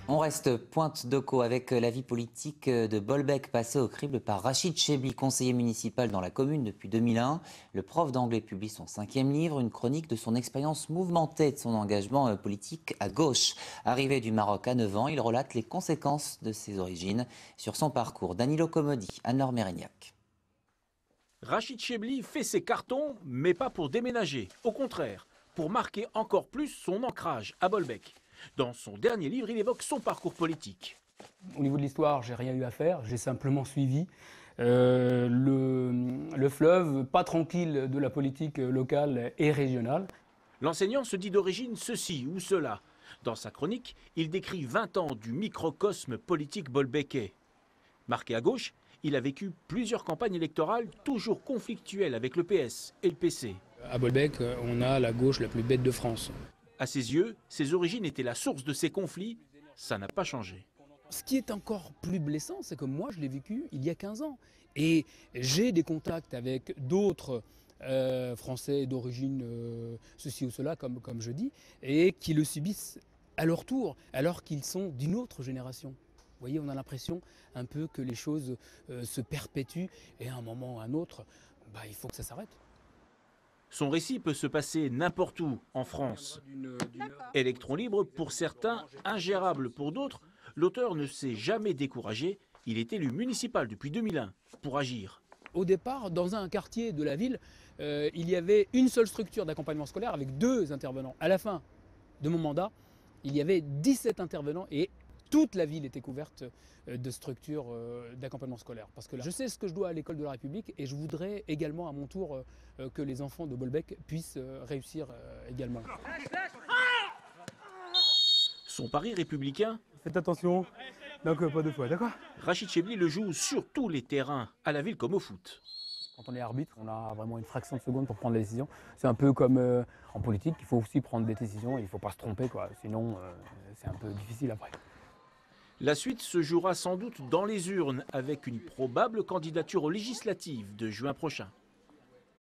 On reste pointe d'Occo avec la vie politique de Bolbec passée au crible par Rachid Chebli, conseiller municipal dans la commune depuis 2001. Le prof d'anglais publie son 5e livre, une chronique de son expérience mouvementée et de son engagement politique à gauche. Arrivé du Maroc à 9 ans, il relate les conséquences de ses origines sur son parcours. Danilo Comodi, Anne-Laure Mérignac. Rachid Chebli fait ses cartons, mais pas pour déménager. Au contraire, pour marquer encore plus son ancrage à Bolbec. Dans son dernier livre, il évoque son parcours politique. Au niveau de l'histoire, j'ai rien eu à faire, j'ai simplement suivi le fleuve pas tranquille de la politique locale et régionale. L'enseignant se dit d'origine ceci ou cela. Dans sa chronique, il décrit 20 ans du microcosme politique bolbecais. Marqué à gauche, il a vécu plusieurs campagnes électorales toujours conflictuelles avec le PS et le PC. À Bolbec, on a la gauche la plus bête de France. À ses yeux, ses origines étaient la source de ces conflits. Ça n'a pas changé. Ce qui est encore plus blessant, c'est que moi, je l'ai vécu il y a 15 ans. Et j'ai des contacts avec d'autres Français d'origine ceci ou cela, comme je dis, et qui le subissent à leur tour, alors qu'ils sont d'une autre génération. Vous voyez, on a l'impression un peu que les choses se perpétuent et à un moment ou à un autre, il faut que ça s'arrête. Son récit peut se passer n'importe où en France. Électron libre pour certains, ingérable pour d'autres, l'auteur ne s'est jamais découragé. Il est élu municipal depuis 2001 pour agir. Au départ, dans un quartier de la ville, il y avait une seule structure d'accompagnement scolaire avec 2 intervenants. À la fin de mon mandat, il y avait 17 intervenants et toute la ville était couverte de structures d'accompagnement scolaire. Parce que là, je sais ce que je dois à l'école de la République et je voudrais également à mon tour que les enfants de Bolbec puissent réussir également. Son pari républicain, faites attention, donc pas 2 fois, d'accord? Rachid Chebli le joue sur tous les terrains, à la ville comme au foot. Quand on est arbitre, on a vraiment une fraction de seconde pour prendre la décision. C'est un peu comme en politique, il faut aussi prendre des décisions et il ne faut pas se tromper, quoi. Sinon c'est un peu difficile après. La suite se jouera sans doute dans les urnes avec une probable candidature aux législatives de juin prochain.